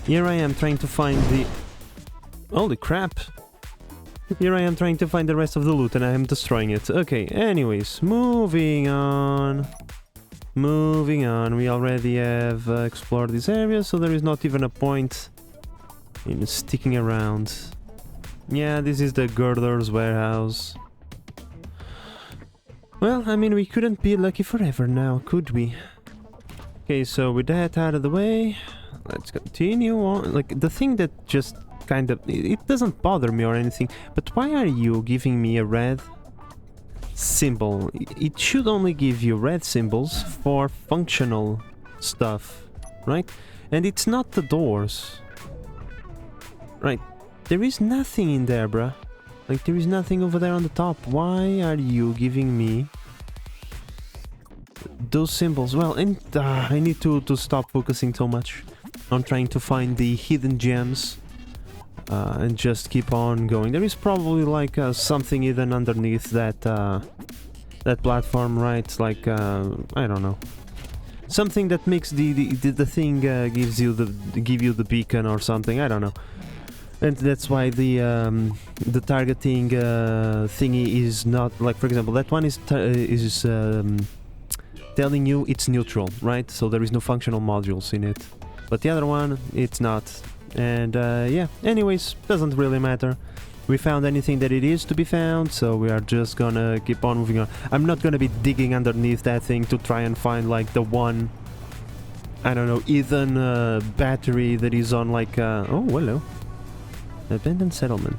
Here I am trying to find the... Holy crap! Here I am trying to find the rest of the loot and I am destroying it. Okay, anyways, moving on. We already have explored this area, so there is not even a point in sticking around. Yeah, this is the girders warehouse. Well, I mean, we couldn't be lucky forever now, could we? Okay, so with that out of the way, let's continue on. Like, the thing that just kind of... It doesn't bother me or anything, but why are you giving me a red symbol? It should only give you red symbols for functional stuff, right? And it's not the doors. Right. There is nothing in there, bruh. Like, there is nothing over there on the top. Why are you giving me those symbols? Well, and I need to stop focusing so much on trying to find the hidden gems. And just keep on going. There is probably like something hidden underneath that that platform, right? Like I don't know, something that makes the thing give you the beacon or something. I don't know, and that's why the targeting thingy is not like, for example, that one is telling you it's neutral, right? So there is no functional modules in it, but the other one, it's not. And yeah, anyways, doesn't really matter. We found anything that it is to be found, so we are just gonna keep on moving on. I'm not gonna be digging underneath that thing to try and find like the one, I don't know, hidden battery that is on like oh, hello. Abandoned settlement.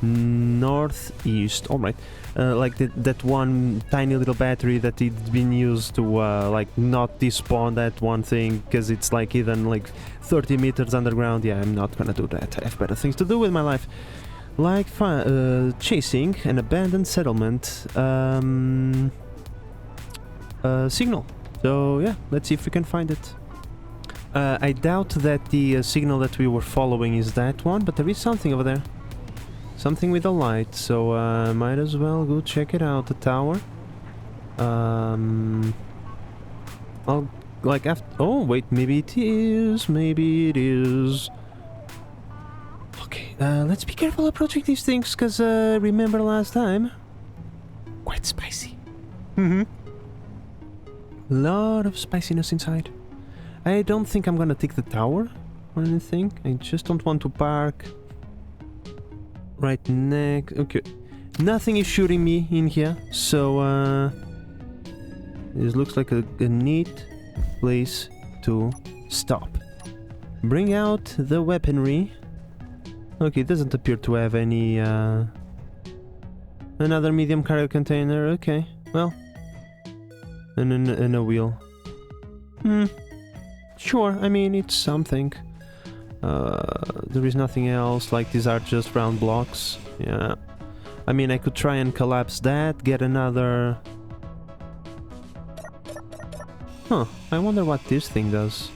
Northeast, alright. Like that one tiny little battery that it's been used to like not despawn that one thing because it's like hidden like 30 meters underground. Yeah, I'm not gonna do that. I have better things to do with my life. Like chasing an abandoned settlement signal. So yeah, let's see if we can find it. I doubt that the signal that we were following is that one, but there is something over there. Something with a light, so might as well go check it out, the tower. I'll, like, after... Oh, wait, maybe it is, maybe it is. Okay, let's be careful approaching these things, because remember last time? Quite spicy. Lot of spiciness inside. I don't think I'm gonna take the tower or anything. I just don't want to park right next. Okay, nothing is shooting me in here, so this looks like a neat place to stop. Bring out the weaponry. Okay, it doesn't appear to have any another medium cargo container. Okay, well, and a wheel. Sure, I mean, it's something. There is nothing else, like these are just round blocks. Yeah. I mean, I could try and collapse that, get another... Huh, I wonder what this thing does.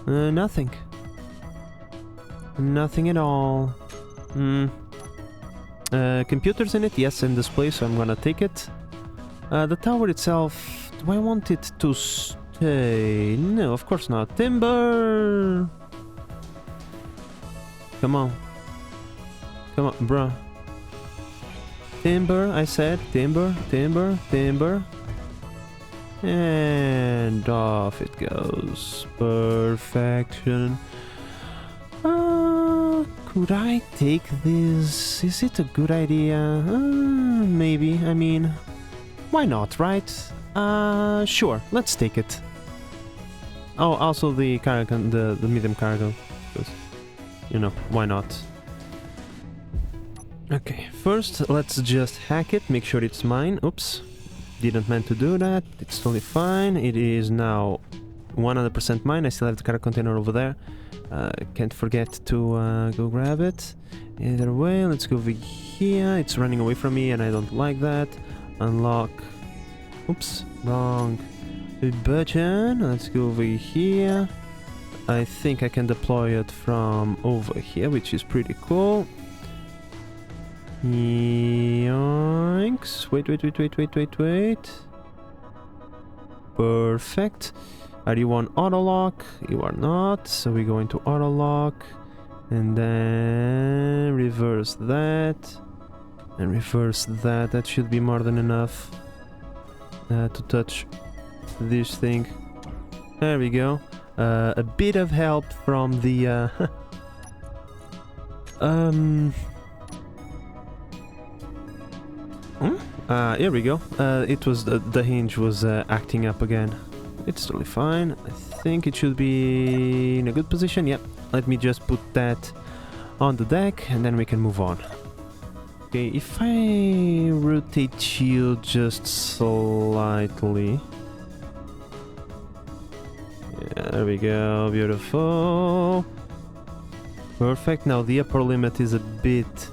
Nothing. Nothing at all. Computers in it? Yes, in display, so I'm gonna take it. The tower itself... Do I want it to stay? No, of course not. Timber! Come on. Come on, bruh. Timber, I said. Timber, timber, timber. And off it goes. Perfection. Could I take this? Is it a good idea? Maybe. I mean, why not, right? Sure, let's take it. Oh, also the cargo, the medium cargo, because, you know, why not? Okay, first let's just hack it, make sure it's mine. Oops, didn't meant to do that. It's totally fine. It is now 100% mine. I still have the cargo container over there. Can't forget to go grab it. Either way, let's go over here. It's running away from me and I don't like that. Unlock. Oops, wrong button. Let's go over here. I think I can deploy it from over here, which is pretty cool. Yoinks. Wait. Perfect. Are you on auto lock? You are not, so we go into auto lock. And then reverse that. And reverse that. That should be more than enough. To touch this thing. There we go. A bit of help from the here we go. It was the hinge was acting up again. It's totally fine. I think it should be in a good position. Yep. Let me just put that on the deck and then we can move on. Okay, if I rotate you just slightly. Yeah, there we go, beautiful. Perfect, now the upper limit is a bit...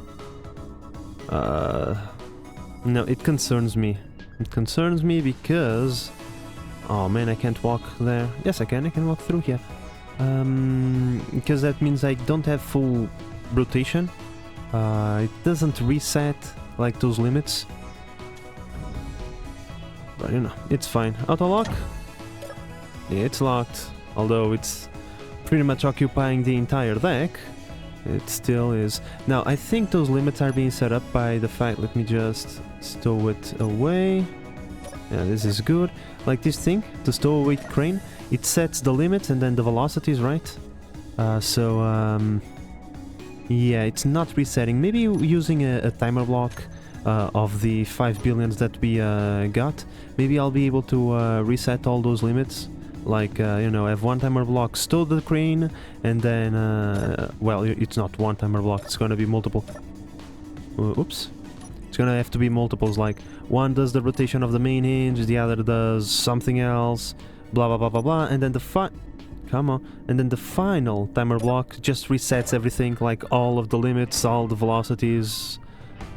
No, it concerns me. It concerns me because... Oh man, I can't walk there. Yes, I can walk through here. Because that means I don't have full rotation. It doesn't reset like those limits. But you know, it's fine. Auto lock? Yeah, it's locked. Although it's pretty much occupying the entire deck, it still is. Now, I think those limits are being set up by the fact... Let me just stow it away. Yeah, this is good. Like this thing, the stowaway crane, it sets the limits and then the velocities, right? Yeah, it's not resetting. Maybe using a timer block of the 5 billions that we got, maybe I'll be able to reset all those limits. Like, you know, have one timer block, stow the crane, and then, well, it's not one timer block, it's gonna be multiple. Oops. It's gonna have to be multiples, like, one does the rotation of the main hinge, the other does something else, blah blah blah blah blah, and then the and then the final timer block just resets everything, like all of the limits, all the velocities,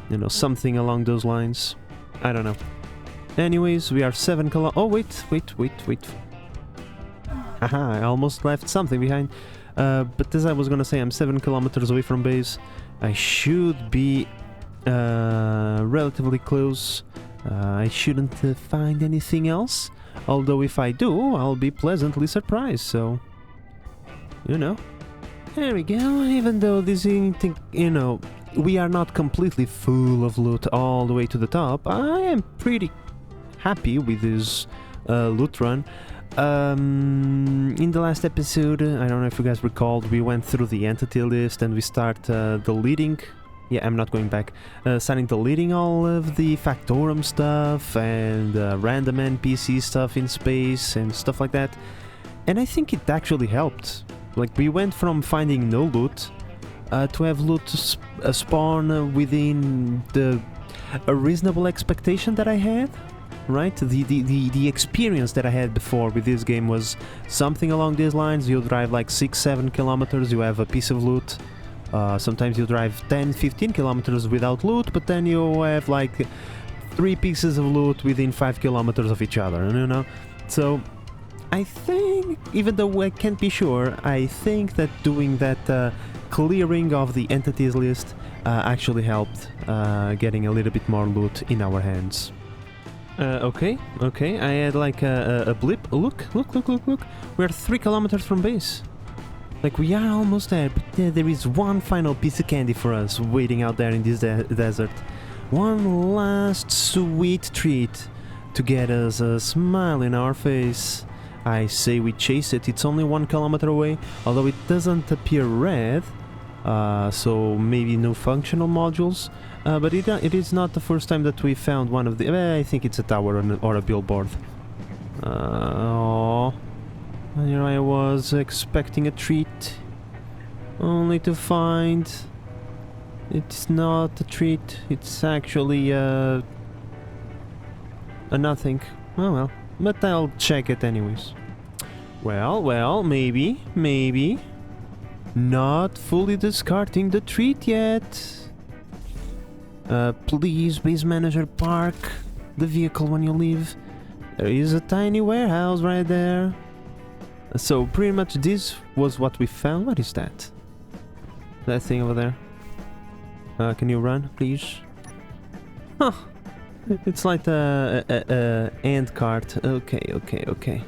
you know, something along those lines. I don't know. Anyways, we are 7 kilo... Oh, wait. Haha, I almost left something behind. But as I was gonna say, I'm 7 kilometers away from base. I should be relatively close. I shouldn't find anything else. Although if I do, I'll be pleasantly surprised, so... You know. There we go, even though this thing, you know, we are not completely full of loot all the way to the top, I am pretty happy with this loot run. In the last episode, I don't know if you guys recalled, we went through the entity list and we start deleting... Yeah, I'm not going back. Starting deleting all of the Factorum stuff and random NPC stuff in space and stuff like that. And I think it actually helped. Like, we went from finding no loot to have loot spawn within a reasonable expectation that I had. Right? The experience that I had before with this game was something along these lines. You drive like 6-7 kilometers, you have a piece of loot. Sometimes you drive 10-15 kilometers without loot, but then you have like 3 pieces of loot within 5 kilometers of each other, you know? So I think, even though I can't be sure, I think that doing that clearing of the entities list actually helped getting a little bit more loot in our hands. Okay, I had like a blip. Look. We're 3 kilometers from base. Like, we are almost there, but there is one final piece of candy for us waiting out there in this desert. One last sweet treat to get us a smile in our face. I say we chase it. It's only 1 kilometer away, although it doesn't appear red, so maybe no functional modules. But it is not the first time that we found one of the... I think it's a tower or a billboard. Oh, here I was expecting a treat, only to find it's not a treat. It's actually a nothing. Oh well, but I'll check it anyways. Well, maybe. Not fully discarding the treat yet. Please, base manager, park the vehicle when you leave. There is a tiny warehouse right there. So pretty much this was what we found. What is that? That thing over there. Can you run, please? Huh. It's like a ant cart. Okay.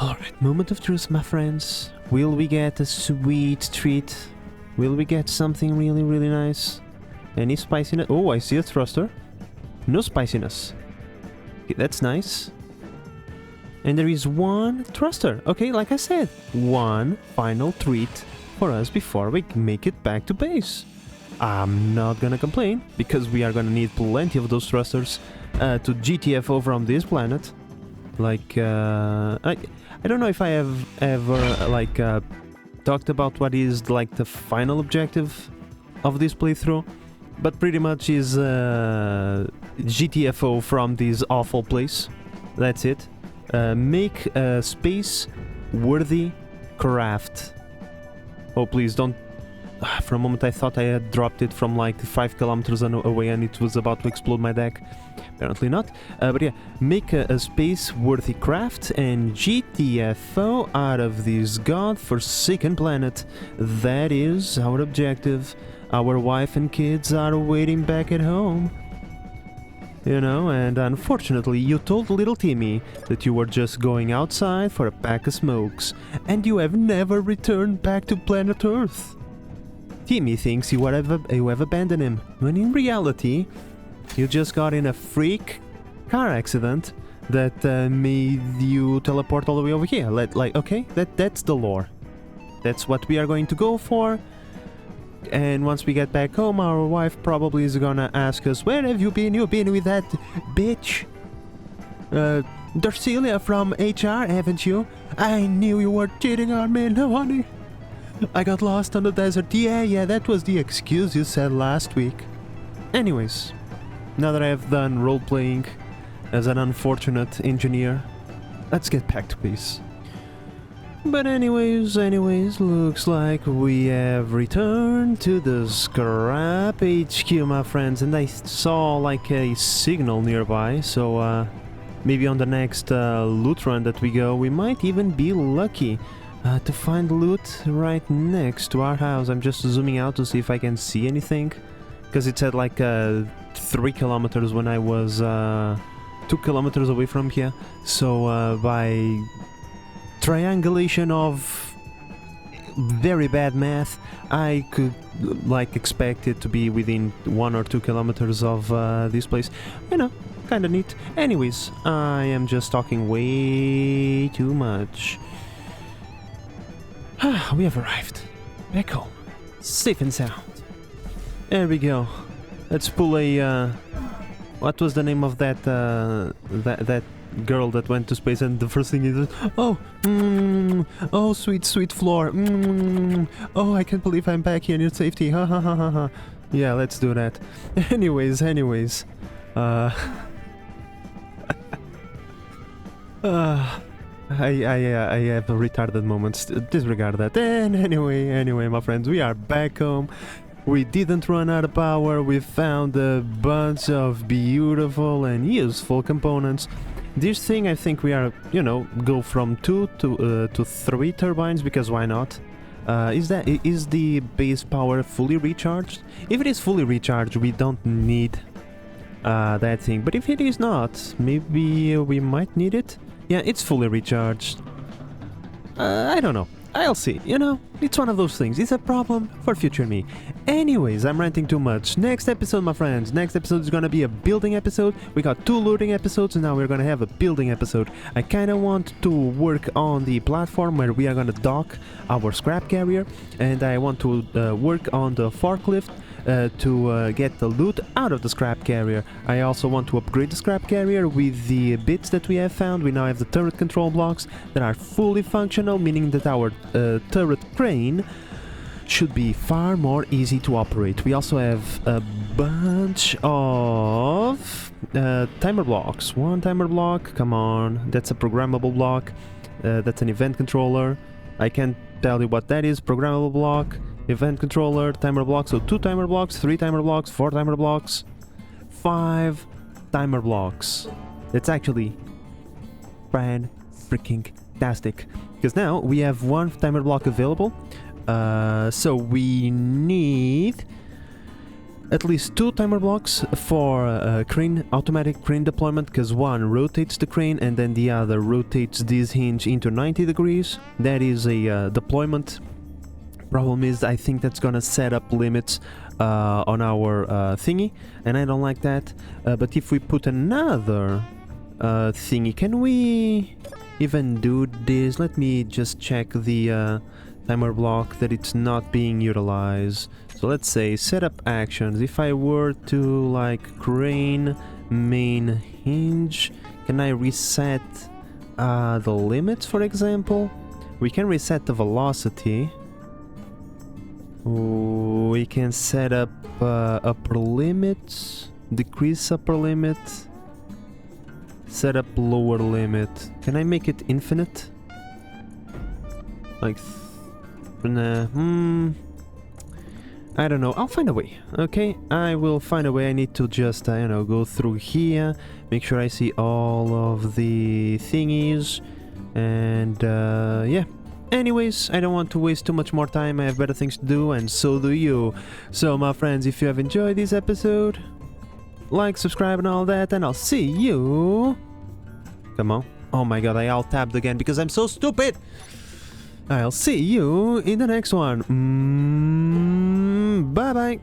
Alright, moment of truth, my friends. Will we get a sweet treat? Will we get something really, really nice? Any spiciness? Oh, I see a thruster. No spiciness. Okay, that's nice. And there is one thruster. Okay, like I said, one final treat for us before we make it back to base. I'm not gonna complain, because we are gonna need plenty of those thrusters to GTFO from this planet. Like, I don't know if I have ever, like, talked about what is, like, the final objective of this playthrough, but pretty much is GTFO from this awful place. That's it. Make a space-worthy craft. Oh, please don't... For a moment I thought I had dropped it from like 5 kilometers away and it was about to explode my deck. Apparently not. But yeah, make a space-worthy craft and GTFO out of this god-forsaken planet. That is our objective. Our wife and kids are waiting back at home. You know, and unfortunately you told little Timmy that you were just going outside for a pack of smokes, and you have never returned back to planet Earth. Timmy thinks you have abandoned him, when in reality, you just got in a freak car accident that made you teleport all the way over here. Okay, that's the lore. That's what we are going to go for. And once we get back home, our wife probably is gonna ask us, where have you been? You've been with that bitch Darcelia from HR, haven't you? I knew you were cheating on me, no honey. I got lost on the desert. Yeah, that was the excuse you said last week. Anyways, now that I have done role-playing as an unfortunate engineer, let's get back to peace. But anyways, looks like we have returned to the Scrap HQ, my friends, and I saw like a signal nearby, so maybe on the next loot run that we go, we might even be lucky to find loot right next to our house. I'm just zooming out to see if I can see anything, because it's at like 3 kilometers when I was 2 kilometers away from here. So by triangulation of very bad math, I could like expect it to be within 1 or 2 kilometers of this place. You know, kind of neat. Anyways, I am just talking way too much. We have arrived. Back home. Safe and sound. There we go. Let's pull a... what was the name of that that girl that went to space, and the first thing is, oh, oh, sweet, sweet floor, oh, I can't believe I'm back here in your safety, ha ha ha ha ha. Yeah, let's do that. Anyways, I have retarded moments, disregard that. And anyway, my friends, we are back home. We didn't run out of power, we found a bunch of beautiful and useful components. This thing, I think we are, you know, go from 2 to 3 turbines, because why not? Is the base power fully recharged? If it is fully recharged, we don't need that thing. But if it is not, maybe we might need it? Yeah, it's fully recharged. I don't know. I'll see, you know, it's one of those things. It's a problem for future me. Anyways, I'm ranting too much. Next episode, my friends, next episode is gonna be a building episode. We got 2 looting episodes, and now we're gonna have a building episode. I kinda want to work on the platform where we are gonna dock our scrap carrier, and I want to work on the forklift to get the loot out of the scrap carrier. I also want to upgrade the scrap carrier with the bits that we have found. We now have the turret control blocks that are fully functional, meaning that our turret crane should be far more easy to operate. We also have a bunch of timer blocks. 1 timer block, come on, that's a programmable block. That's an event controller. I can't tell you what that is. Programmable block, event controller, timer block. So 2 timer blocks, 3 timer blocks, 4 timer blocks, 5 timer blocks. That's actually fan freaking tastic, because now we have 1 timer block available. So we need at least 2 timer blocks for crane, automatic crane deployment, because 1 rotates the crane and then the other rotates this hinge into 90 degrees. That is a deployment. Problem is, I think that's gonna set up limits on our thingy, and I don't like that. But if we put another thingy, can we even do this? Let me just check the timer block that it's not being utilized. So let's say setup actions. If I were to like crane main hinge, can I reset the limits, for example? We can reset the velocity. We can set up upper limit, decrease upper limit, set up lower limit. Can I make it infinite? Like, I don't know. I'll find a way. Okay, I will find a way. I need to just, you know, go through here, make sure I see all of the thingies, and yeah. Anyways, I don't want to waste too much more time. I have better things to do, and so do you. So, my friends, if you have enjoyed this episode, like, subscribe, and all that, and I'll see you. Come on. Oh my god, I alt-tabbed again because I'm so stupid. I'll see you in the next one. Bye-bye.